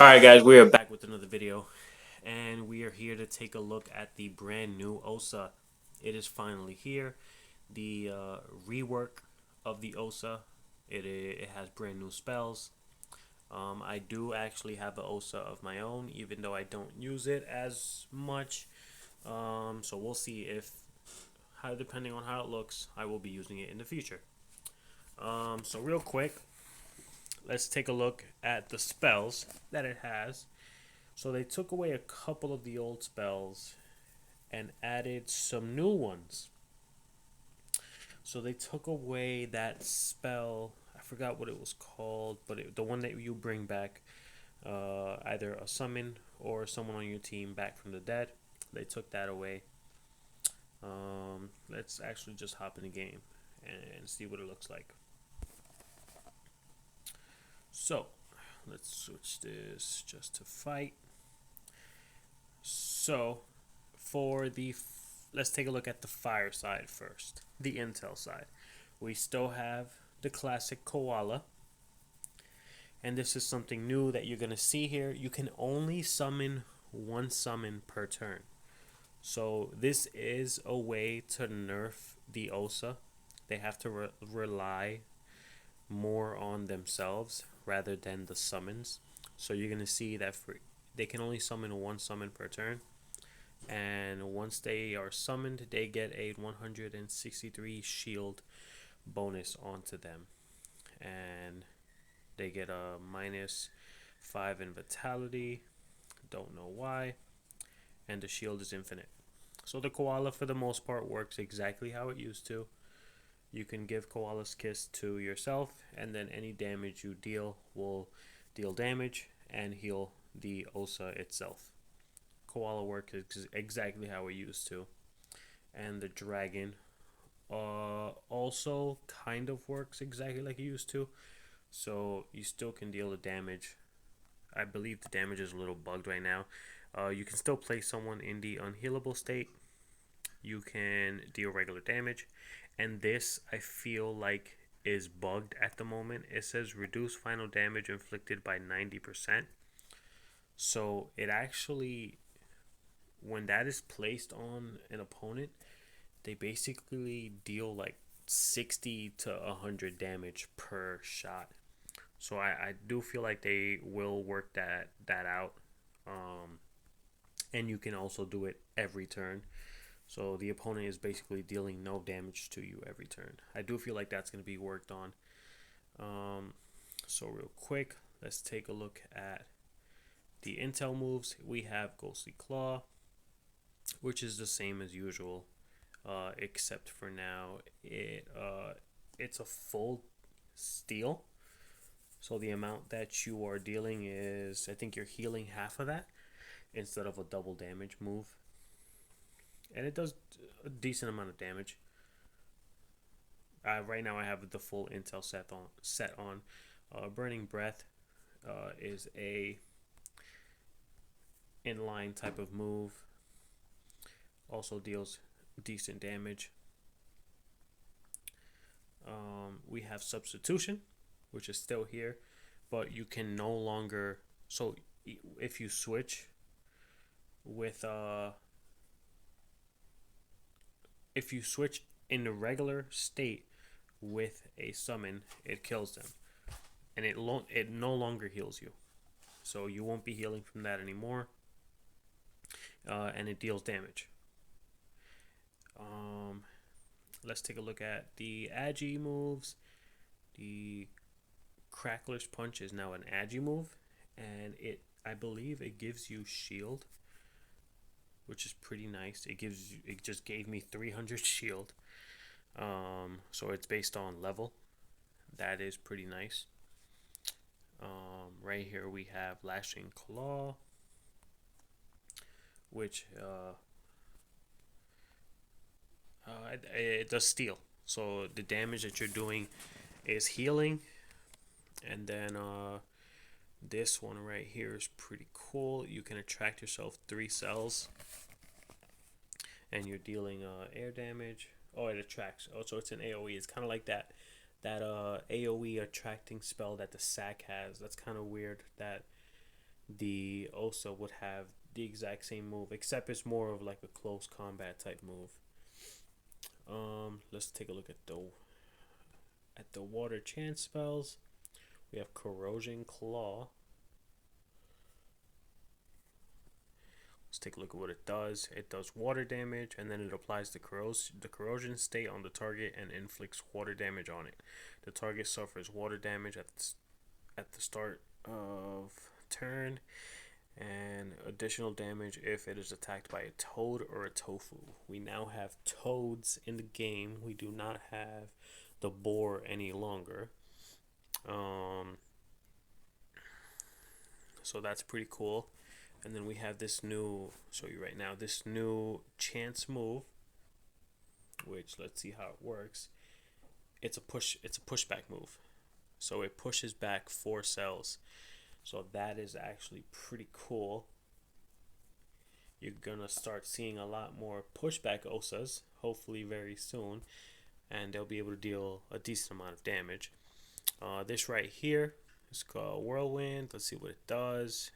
Alright guys, we are back with another video, and we are here to take a look at the brand new Osa. It is finally here. The rework of the Osa. It has brand new spells. I do actually have an Osa of my own, even though I don't use it as much. So we'll see if, depending on how it looks, I will be using it in the future. So real quick, let's take a look at the spells that it has. So they took away a couple of the old spells and added some new ones. So they took away that spell. I forgot what it was called, but the one that you bring back, either a summon or someone on your team back from the dead. They took that away. Let's actually just hop in the game and see what it looks like. So let's switch this just to fight. So let's take a look at the fire side first, the intel side. We still have the classic koala, and this is something new that you're going to see here. You can only summon one summon per turn. So this is a way to nerf the Osa. They have to rely more on themselves rather than the summons. So you're going to see that they can only summon one summon per turn. And once they are summoned, they get a 163 shield bonus onto them. And they get a -5 in vitality. Don't know why. And the shield is infinite. So the koala, for the most part, works exactly how it used to. You can give Koala's Kiss to yourself, and then any damage you deal will deal damage and heal the Osa itself. Koala works exactly how it used to. And the dragon also kind of works exactly like it used to. So you still can deal the damage. I believe the damage is a little bugged right now. You can still place someone in the unhealable state. You can deal regular damage. And this, I feel like, is bugged at the moment. It says reduce final damage inflicted by 90%. So it actually, when that is placed on an opponent, they basically deal like 60 to 100 damage per shot. So I do feel like they will work that out. And you can also do it every turn. So the opponent is basically dealing no damage to you every turn. I do feel like that's going to be worked on. So real quick, let's take a look at the intel moves. We have Ghostly Claw, which is the same as usual, except for now it's a full steal. So the amount that you are dealing is, I think you're healing half of that instead of a double damage move. And it does a decent amount of damage. Right now I have the full intel set on. Burning Breath is a inline type of move. Also deals decent damage. We have Substitution, which is still here, but you can no longer. So if you switch with if you switch in the regular state with a summon, it kills them, and it no longer heals you. So you won't be healing from that anymore, and it deals damage. Let's take a look at the Agi moves. The Crackler's Punch is now an Agi move, and I believe it gives you shield, which is pretty nice. It just gave me 300 shield. So it's based on level. That is pretty nice. Right here we have Lashing Claw, which it does steal. So the damage that you're doing is healing. And then this one right here is pretty cool. You can attract yourself 3 cells, and you're dealing air damage. Oh, it attracts. Oh, so it's an AoE. It's kind of like that AoE attracting spell that the sack has. That's kind of weird that the Osa would have the exact same move, except it's more of like a close combat type move. Let's take a look at the water chance spells. We have Corrosion Claw. Let's take a look at what it does. It does water damage, and then it applies the corrosion state on the target and inflicts water damage on it. The target suffers water damage at the start of turn, and additional damage if it is attacked by a toad or a tofu. We now have toads in the game. We do not have the boar any longer. So that's pretty cool. And then we have this new, show you right now, this new chance move, which let's see how it works. It's a pushback move. So it pushes back 4 cells. So that is actually pretty cool. You're gonna start seeing a lot more pushback Osas, hopefully very soon, and they'll be able to deal a decent amount of damage. This right here is called Whirlwind. Let's see what it does.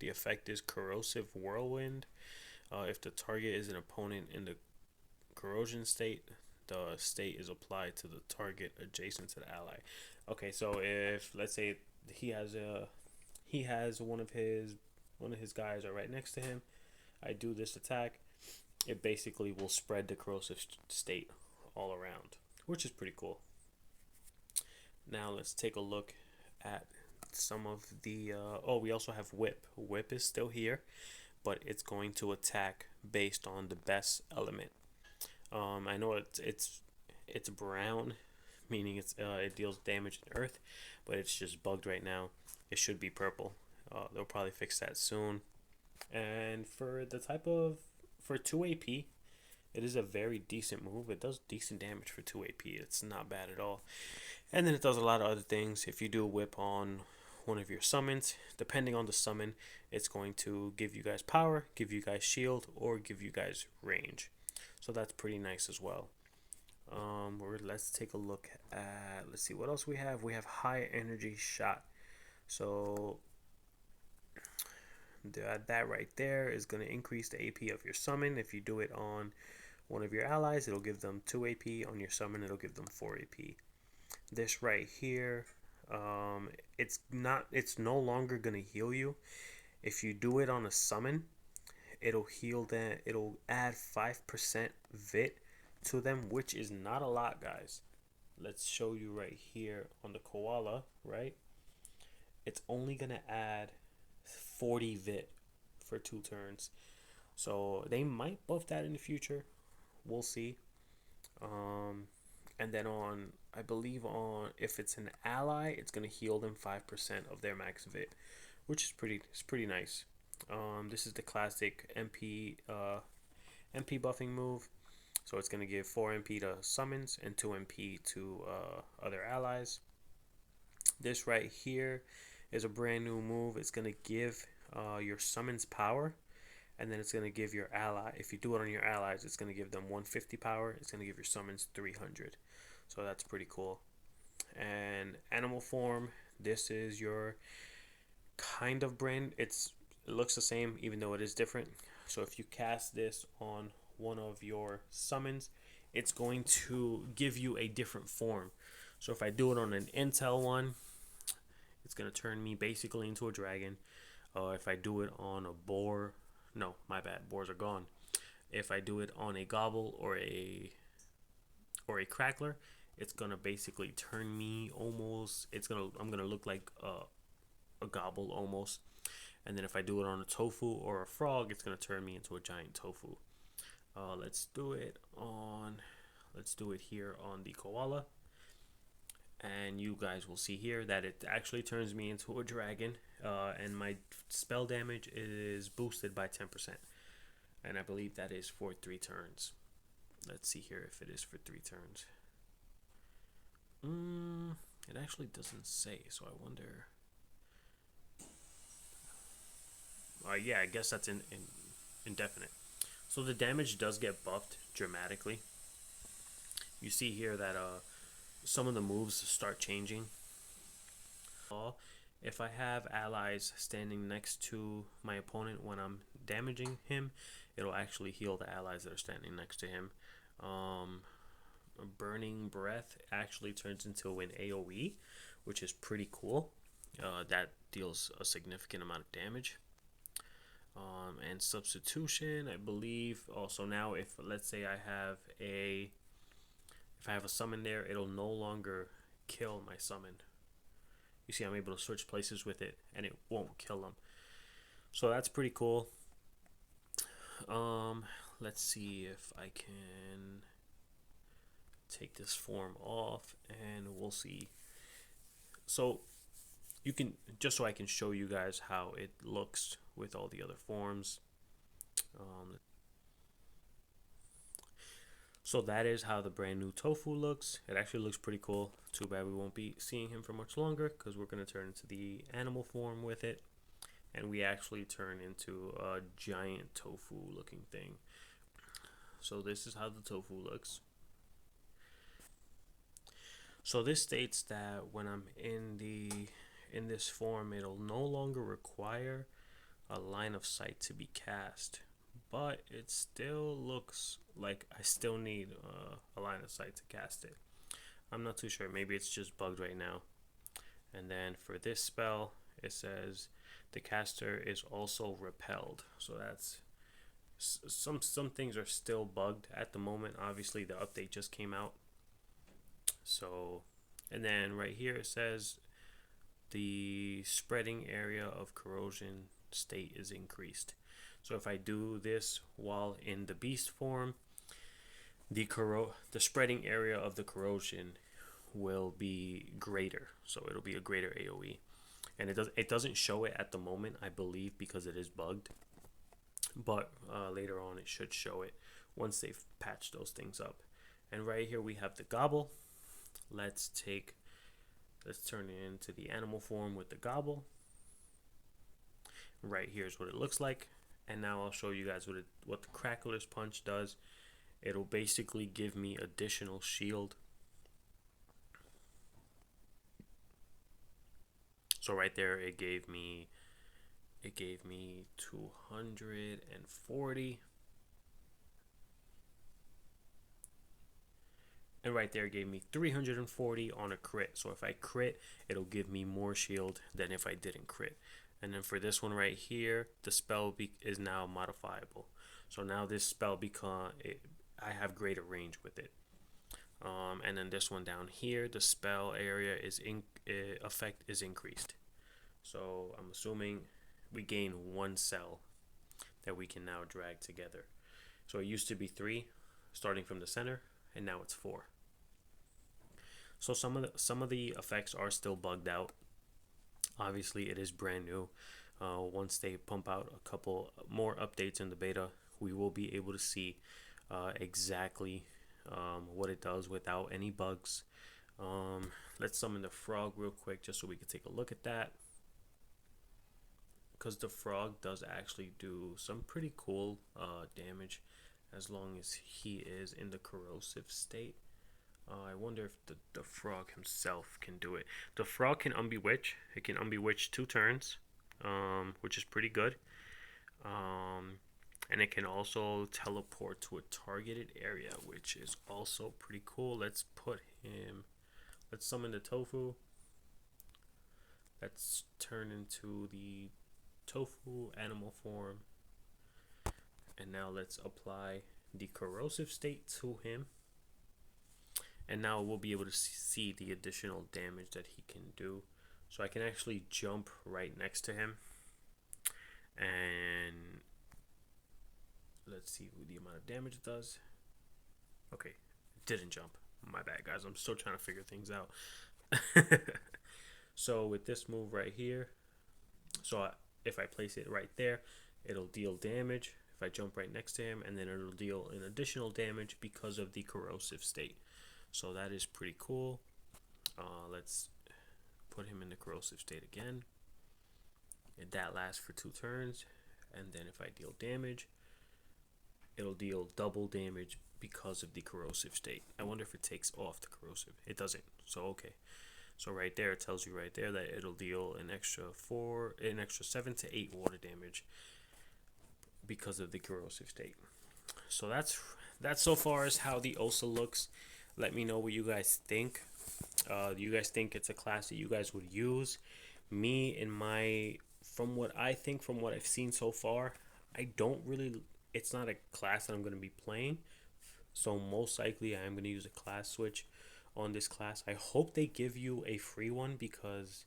The effect is Corrosive Whirlwind. If the target is an opponent in the corrosion state, the state is applied to the target adjacent to the ally. Okay, so if let's say he has one of his guys are right next to him, I do this attack, it basically will spread the corrosive state all around, which is pretty cool. Now let's take a look at some of the we also have Whip. Whip is still here, but it's going to attack based on the best element. I know it's brown, meaning it deals damage in earth, but it's just bugged right now. It should be purple. They'll probably fix that soon. And for 2 AP, it is a very decent move. It does decent damage for 2 AP. It's not bad at all. And then it does a lot of other things. If you do a whip on one of your summons, depending on the summon, it's going to give you guys power, give you guys shield, or give you guys range. So that's pretty nice as well. Let's take a look at, let's see what else we have. We have high energy shot. So that right there is going to increase the AP of your summon. If you do it on one of your allies, it'll give them 2 AP. On your summon, it'll give them 4 AP. This right here, it's no longer going to heal you. If you do it on a summon, it'll add 5% vit to them, which is not a lot, guys. Let's show you right here on the koala, right? It's only going to add 40 vit for 2 turns. So they might buff that in the future. We'll see. And then I believe if it's an ally, it's going to heal them 5% of their max vit, which is pretty nice. This is the classic MP buffing move. So it's going to give 4 MP to summons and 2 MP to other allies. This right here is a brand new move. It's going to give your summons power, and then it's going to give your ally, if you do it on your allies, it's going to give them 150 power. It's going to give your summons 300. So that's pretty cool. And animal form, this is your kind of brand. It looks the same, even though it is different. So if you cast this on one of your summons, it's going to give you a different form. So if I do it on an intel one, it's going to turn me basically into a dragon. If I do it on a boar, no, my bad, boars are gone. If I do it on a gobble or a crackler, it's going to basically turn me almost, I'm going to look like a gobble almost. And then if I do it on a tofu or a frog, it's going to turn me into a giant tofu. Let's do it here on the koala. And you guys will see here that it actually turns me into a dragon. And my spell damage is boosted by 10%. And I believe that is for 3 turns. Let's see here if it is for 3 turns. It actually doesn't say, so I wonder. Yeah, I guess that's indefinite. So the damage does get buffed dramatically. You see here that some of the moves start changing. If I have allies standing next to my opponent when I'm damaging him, it'll actually heal the allies that are standing next to him. Burning Breath actually turns into an AoE, which is pretty cool. That deals a significant amount of damage. And Substitution, I believe. Also now, if let's say I have a summon there, it'll no longer kill my summon. You see, I'm able to switch places with it, and it won't kill them. So that's pretty cool. Let's see if I can take this form off, and we'll see. So you can, just so I can show you guys how it looks with all the other forms. So that is how the brand new Tofu looks. It actually looks pretty cool. Too bad we won't be seeing him for much longer, because we're going to turn into the animal form with it. And we actually turn into a giant tofu looking thing. So this is how the tofu looks. So this states that when I'm in this form, it'll no longer require a line of sight to be cast, but it still looks like I still need a line of sight to cast it. I'm not too sure. Maybe it's just bugged right now. And then for this spell, it says the caster is also repelled. So that's some things are still bugged at the moment. Obviously, the update just came out. So, and then right here it says the spreading area of corrosion state is increased. So if I do this while in the beast form, the spreading area of the corrosion will be greater. So it'll be a greater AoE. And it doesn't show it at the moment, I believe, because it is bugged. But later on it should show it once they've patched those things up. And right here we have the gobble. Let's turn it into the animal form with the gobble. Right here's what it looks like. And now I'll show you guys what the crackler's punch does. It'll basically give me additional shield. So right there it gave me 240. And right there it gave me 340 on a crit. So if I crit, it'll give me more shield than if I didn't crit. And then for this one right here, the spell is now modifiable. So now this spell I have greater range with it. And then this one down here, the spell area effect is increased. So I'm assuming we gain one cell that we can now drag together. So it used to be 3, starting from the center, and now it's 4. So some of the effects are still bugged out. Obviously, it is brand new. Once they pump out a couple more updates in the beta, we will be able to see exactly what it does without any bugs. Let's summon the frog real quick just so we can take a look at that. Because the frog does actually do some pretty cool damage as long as he is in the corrosive state. I wonder if the frog himself can do it. The frog can unbewitch. It can unbewitch 2 turns, which is pretty good. And it can also teleport to a targeted area, which is also pretty cool. Let's summon the tofu. Let's turn into the tofu animal form. And now let's apply the corrosive state to him. And now we'll be able to see the additional damage that he can do. So I can actually jump right next to him. And let's see the amount of damage it does. Okay, it didn't jump. My bad, guys. I'm still trying to figure things out. So with this move right here, if I place it right there, it'll deal damage. If I jump right next to him, and then it'll deal an additional damage because of the corrosive state. So that is pretty cool. Let's put him in the corrosive state again. And that lasts for 2 turns. And then if I deal damage, it'll deal double damage because of the corrosive state. I wonder if it takes off the corrosive. It doesn't. So okay. So right there, it tells you right there that it'll deal an extra 7 to 8 water damage because of the corrosive state. So that's so far as how the Osa looks. Let me know what you guys think. Do you guys think it's a class that you guys would use? Me, in my, from what I think, from what I've seen so far, I don't really. It's not a class that I'm going to be playing. So most likely, I am going to use a class switch on this class. I hope they give you a free one because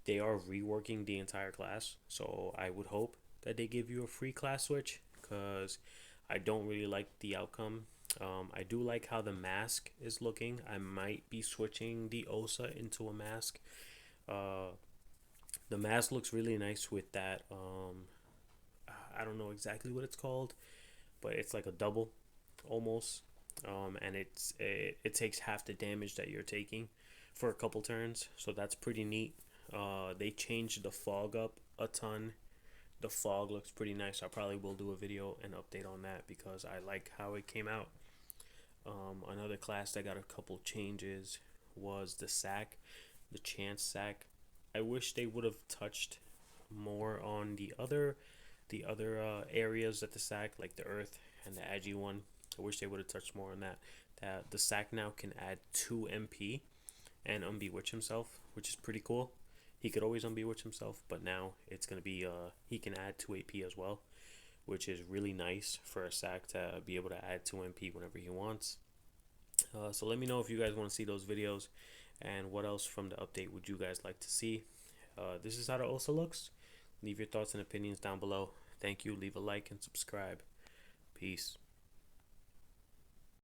they are reworking the entire class. So I would hope that they give you a free class switch because I don't really like the outcome. I do like how the mask is looking. I might be switching the Osa into a mask. Uh, the mask looks really nice with that. I don't know exactly what it's called, but it's like a double almost. And it takes half the damage that you're taking for a couple turns, so that's pretty neat. They changed the fog up a ton. The fog looks pretty nice. I probably will do a video and update on that because I like how it came out. Another class that got a couple changes was the sack, the chance sack. I wish they would have touched more on the other areas at the sack, like the earth and the agi one. I wish they would have touched more on that. That the sack now can add 2 MP and unbewitch himself, which is pretty cool. He could always unbewitch himself, but now it's gonna be he can add 2 AP as well, which is really nice for a sack to be able to add 2 MP whenever he wants. So let me know if you guys want to see those videos and what else from the update would you guys like to see. This is how the Osa looks. Leave your thoughts and opinions down below. Thank you. Leave a like and subscribe. Peace.